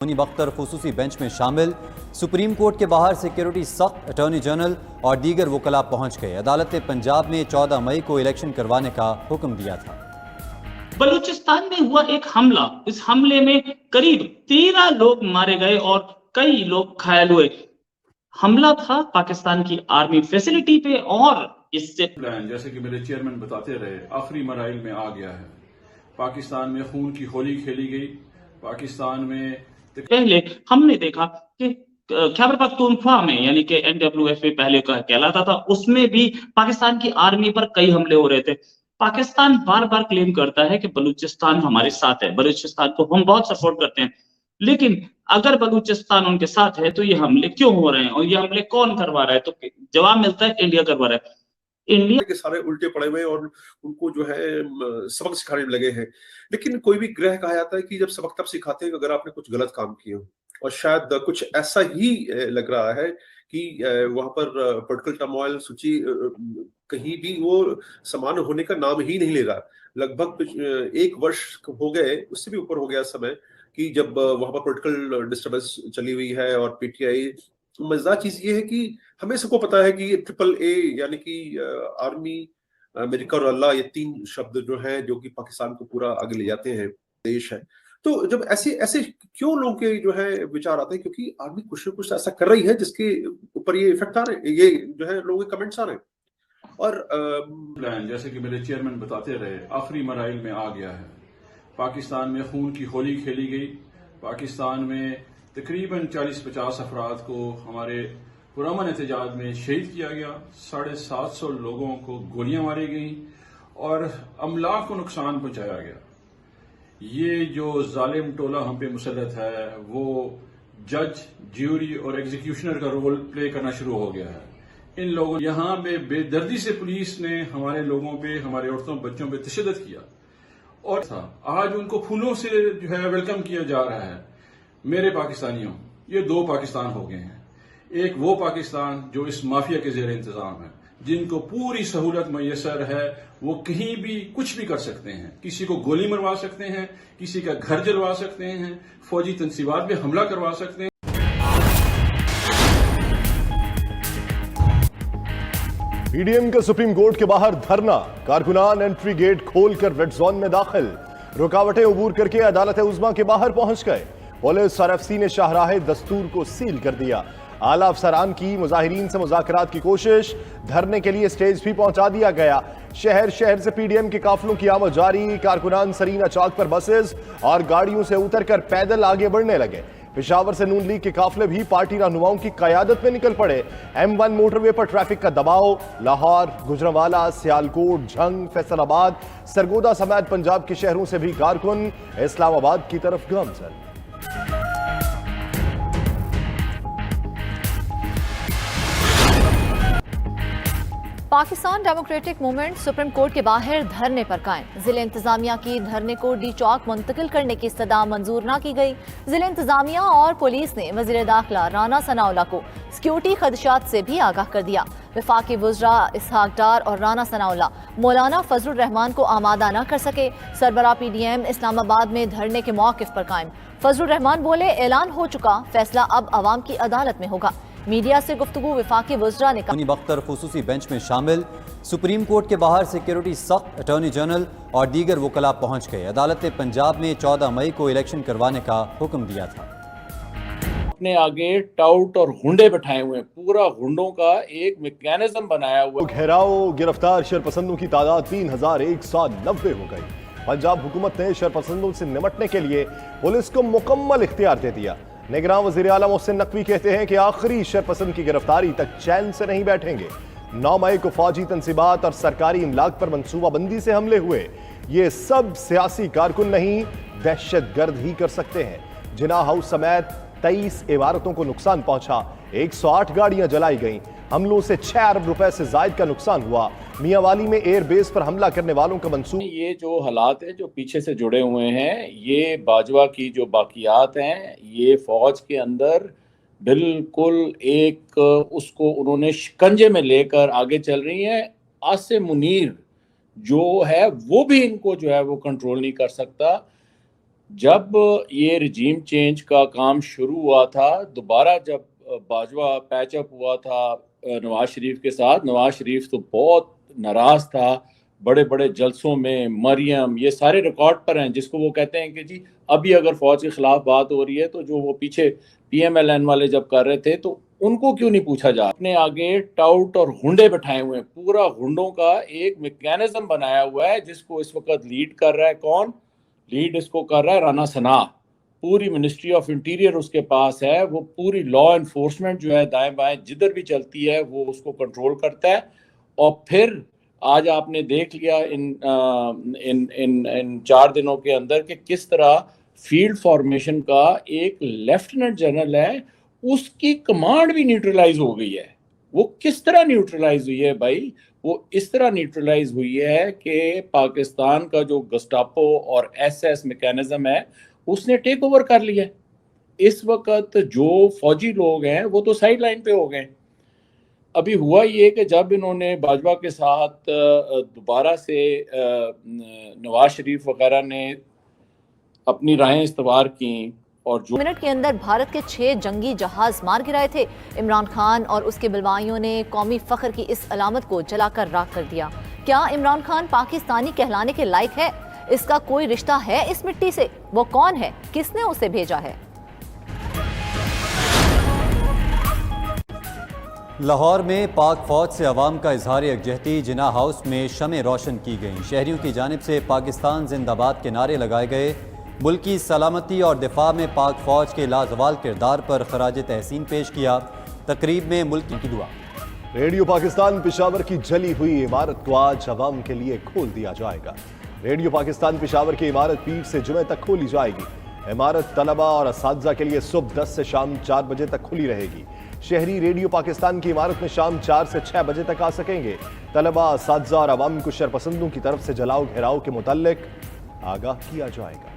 Munib Akhtar खुसूसी bench में शामिल। Supreme Court के बाहर सिक्योरिटी सख्त, अटॉर्नी जनरल और दीगर वकला पहुंच गए। अदालत ने पंजाब में 14 मई को इलेक्शन करवाने का हुक्म दिया था। बलूचिस्तान में हुआ एक हमला, इस हमले में करीब 13 लोग मारे गए और कई लोग घायल हुए। हमला था पाकिस्तान की आर्मी फैसिलिटी पे और इससे जैसे कि मेरे चेयरमैन बताते रहे, आखिरी मराइल में आ गया है। पाकिस्तान में खून की होली खेली गई। पाकिस्तान में पहले हमने देखा कि खैबर पख्तूनख्वा में, यानी कि NWFA पहले कहलाता था, उसमें भी पाकिस्तान की आर्मी पर कई हमले हो रहे थे। पाकिस्तान बार बार क्लेम करता है कि बलूचिस्तान हमारे साथ है, बलूचिस्तान को हम बहुत सपोर्ट करते हैं, लेकिन अगर बलूचिस्तान उनके साथ है तो ये हमले क्यों हो रहे हैं और ये हमले कौन करवा रहा है? तो जवाब मिलता है इंडिया करवा रहा है। इंडिया के सारे उल्टे पड़े हुए और उनको जो है सबक सिखाने में लगे हैं। लेकिन कोई भी ग्रह कहा जाता है कि जब सबक तब सिखाते हैं अगर आपने कुछ गलत काम किए हो, और शायद कुछ ऐसा ही लग रहा है कि वहां पर पोलिटिकल टर्मोइल सूची कहीं भी वो समान होने का नाम ही नहीं ले रहा। लगभग 1 वर्ष हो गए, उससे भी ऊपर हो गया समय, कि जब वहां पर पोलिटिकल डिस्टर्बेंस चली हुई है और पीटीआई। मजेदार चीज ये है कि हमें सबको पता है कि AAA यानी कि आर्मी, अमेरिका और अल्लाह, ये 3 शब्द जो हैं जो कि पाकिस्तान को पूरा आगे ले जाते हैं देश है। तो जब ऐसे ऐसे क्यों लोगों के जो है विचार आते हैं, क्योंकि आर्मी कुछ न कुछ ऐसा कर रही है जिसके ऊपर ये इफेक्ट आ रहे हैं, ये जो है लोगों के कमेंट्स आ रहे हैं। और जैसे कि मेरे चेयरमैन बताते रहे, आखिरी मराइल में आ गया है। पाकिस्तान में खून की होली खेली गई। पाकिस्तान में तकरीबन 40-50 अफराद को हमारे पुरअमन एहतजाज में शहीद किया गया। 750 लोगों को गोलियां मारी गई और अमलाक को नुकसान पहुंचाया गया। ये जो जालिम टोला हम पे मुसल्लत है, वो जज, ज्यूरी और एग्जीक्यूशनर का रोल प्ले करना शुरू हो गया है। इन लोगों यहाँ पे बेदर्दी से पुलिस ने हमारे लोगों पे, हमारे औरतों बच्चों पे तशद्दुद किया और आज उनको फूलों से जो है वेलकम किया जा रहा है। मेरे पाकिस्तानियों, ये 2 पाकिस्तान हो गए हैं। एक वो पाकिस्तान जो इस माफिया के जेर इंतजाम है, जिनको पूरी सहूलत मैसर है, वो कहीं भी कुछ भी कर सकते हैं। किसी को गोली मरवा सकते हैं, किसी का घर जलवा सकते हैं, फौजी तंसीबात पे हमला करवा सकते हैं। पीडीएम के सुप्रीम कोर्ट के बाहर धरना, कारकुनान एंट्री गेट खोलकर रेड जोन में दाखिल, रुकावटें अबूर करके अदालत उज़्मा के बाहर पहुंच गए। पुलिस और एफसी ने शाहराह दस्तूर को सील कर दिया। आला अफसरान की मुजाहिरीन से मुज़ाकरात की कोशिश, धरने के लिए स्टेज भी पहुंचा दिया गया। शहर शहर से पीडीएम के काफिलों की आमद जारी। कारकुनान सरीना चौक पर बसेस और गाड़ियों से उतरकर पैदल आगे बढ़ने लगे। पेशावर से नून लीग के काफिले भी पार्टी रहनुमाओं की क़यादत में निकल पड़े। M1 मोटरवे पर ट्रैफिक का दबाव। लाहौर, गुजरांवाला, सियालकोट, झंग, फैसलाबाद, सरगोदा समेत पंजाब के शहरों से भी कारकुन इस्लामाबाद की तरफ गामजन। Pakistan Democratic Movement Supreme Court के बाहर धरने पर कायम। जिले इंतजामिया की धरने को डी चौक मुंतकिल करने की इस्तदा मंजूर न की गई। जिले इंतजामिया और पुलिस ने वजीर दाखिला राना सनाउल्लाह को सिक्योरिटी खदशात से भी आगाह कर दिया। वफाकी वज़रा इसहाक डार और राना सनाउल्लाह मौलाना फजलुर रहमान को आमादा न कर सके। सरबराह PDM इस्लामाबाद में धरने के मौक़िफ़ पर कायम। फजलुर रहमान बोले, ऐलान हो चुका, फैसला अब अवाम की अदालत में होगा। मीडिया से गुफ्तगू वफाकी वज़रा ने कहा, मुनीब अख्तर खुसूसी बेंच में शामिल। सुप्रीम कोर्ट के बाहर सिक्योरिटी सख्त, अटॉर्नी जनरल और दीगर वकला पहुंच गए। अदालत ने पंजाब में 14 मई को इलेक्शन करवाने का हुक्म दिया था। अपने आगे टाउट और हुंडे बैठाए हुए हैं, पूरा हुंडों का एक मैकेनिज्म बनाया हुआ। घेराव, गिरफ्तार शरपसंदों की तादाद 3190 हो गई। पंजाब हुकूमत ने शरपसंदों से निपटने के लिए पुलिस को मुकम्मल इख्तियार दे दिया। निगरान वज़ीर आला मोहसिन नकवी कहते हैं कि आखिरी शरपसंद की गिरफ्तारी तक चैन से नहीं बैठेंगे। 9 मई को फौजी तंसीबात और सरकारी इमलाक पर मनसूबाबंदी से हमले हुए। ये सब सियासी कारकुन नहीं, दहशतगर्द ही कर सकते हैं। जिना हाउस समेत 23 इमारतों को नुकसान पहुंचा। 108 गाड़ियां जलाई गईं। हमलों से 6 अरब रुपए से जायद का नुकसान हुआ। मियांवाली में एयरबेस पर हमला करने वालों का मंसूब। ये जो हालात है जो पीछे से जुड़े हुए हैं, ये बाजवा की जो बाकियात हैं, ये फौज के अंदर बिल्कुल एक उसको उन्होंने शिकंजे में लेकर आगे चल रही हैं। आसिम मुनीर जो है वो भी इनको जो है वो कंट्रोल नहीं कर सकता। जब ये रिजीम चेंज का काम शुरू हुआ था, दोबारा जब बाजवा पैचअप हुआ था नवाज शरीफ के साथ, नवाज शरीफ तो बहुत नाराज था, बड़े बड़े जलसों में मरियम, ये सारे रिकॉर्ड पर हैं, जिसको वो कहते हैं कि जी अभी अगर फौज के खिलाफ बात हो रही है तो जो वो पीछे PMLN वाले जब कर रहे थे तो उनको क्यों नहीं पूछा जा। अपने आगे टाउट और हुंडे बैठाए हुए हैं, पूरा हुंडों का एक मैकेनिज्म बनाया हुआ है, जिसको इस वक्त लीड कर रहा है कौन? लीड इसको कर रहा है राना सनाह। पूरी मिनिस्ट्री ऑफ इंटीरियर उसके पास है, वो पूरी लॉ एनफोर्समेंट जो है दाएं बाएं जिधर भी चलती है वो उसको कंट्रोल करता है। और फिर आज आपने देख लिया इन 4 दिनों के अंदर कि किस तरह फील्ड फॉर्मेशन का एक लेफ्टिनेंट जनरल है, उसकी कमांड भी न्यूट्रलाइज हो गई है। वो किस तरह न्यूट्रलाइज हुई है भाई? वो इस तरह न्यूट्रलाइज हुई है कि पाकिस्तान का जो गस्टापो और SS मैकेनिज्म है उसने टेक ओवर कर लिया। इस वक्त जो फौजी लोग हैं वो तो साइड लाइन पे हो गए। अभी हुआ ये कि जब इन्होंने बाजवा के साथ दोबारा से नवाज शरीफ वगैरह ने अपनी राहें इस्तवार की और जो मिनट के अंदर भारत के 6 जंगी जहाज मार गिराए थे। इमरान खान और उसके बलवाइयों ने कौमी फख्र की इस अलामत को जलाकर राख कर दिया। क्या इमरान खान पाकिस्तानी कहलाने के लायक है? इसका कोई रिश्ता है इस मिट्टी से? वो कौन है? किसने उसे भेजा है? लाहौर में पाक फौज से अवाम का इजहार यकजहती, जिना हाउस में शमें रोशन की गईं। शहरियों की जानिब से पाकिस्तान जिंदाबाद के नारे लगाए गए। मुल्क की सलामती और दिफा में पाक फौज के लाजवाल किरदार पर खराज तहसीन पेश किया। तकरीब में मुल्क की दुआ। रेडियो पाकिस्तान पेशावर की जली हुई इमारत को आज अवाम के लिए खोल दिया जाएगा। रेडियो पाकिस्तान पेशावर की इमारत पीर से जुमे तक खोली जाएगी। इमारत तलबा और असातिज़ा के लिए सुबह 10 से शाम 4 बजे तक खुली रहेगी। शहरी रेडियो पाकिस्तान की इमारत में शाम 4 से 6 बजे तक आ सकेंगे। तलबा, असातिज़ा और अवाम को शरपसंदों की तरफ से जलाओ घेराव के मुताल्लिक आगाह किया जाएगा।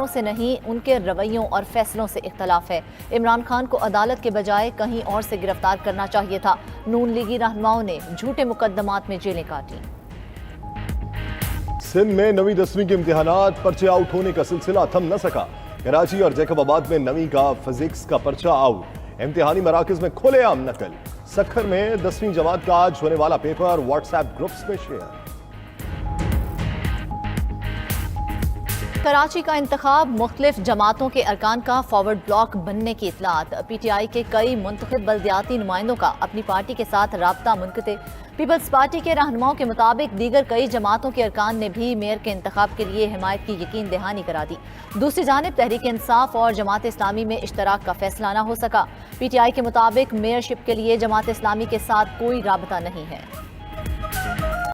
से नहीं, उनके रवैयों और फैसलों से इख्तलाफ है। इमरान खान को अदालत के बजाय कहीं और से गिरफ्तार करना चाहिए था। नून लीगी रहनुमाओं ने झूठे मुकदमात में जेलें काटी। सिंध में 9वीं 10वीं के इम्तिहानात पर्चे आउट होने का सिलसिला थम न सका। कराची और जैकबाबाद में 9वीं का फिजिक्स का पर्चा आउट। इम्तिहानी मराकज में खुलेआम नकल। सखर में 10वीं जमात का आज होने वाला पेपर व्हाट्सएप ग्रुप्स में शेयर। कराची का इंतखाब मुख्तलिफ जमातों के अरकान का फॉरवर्ड ब्लॉक बनने की इतलात। PTI के कई मुंतखब बल्दियाती नुमाइंदों का अपनी पार्टी के साथ राब्ता मुनक़ते। पीपल्स पार्टी के रहनुमाओं के मुताबिक दीगर कई जमातों के अरकान ने भी मेयर के इंतखाब के लिए हिमायत की यकीन दहानी करा दी। दूसरी जानिब तहरीक इंसाफ और जमात इस्लामी में इश्तराक का फैसला न हो सका। PTI के मुताबिक मेयरशिप के लिए जमात इस्लामी के साथ कोई राबता नहीं है।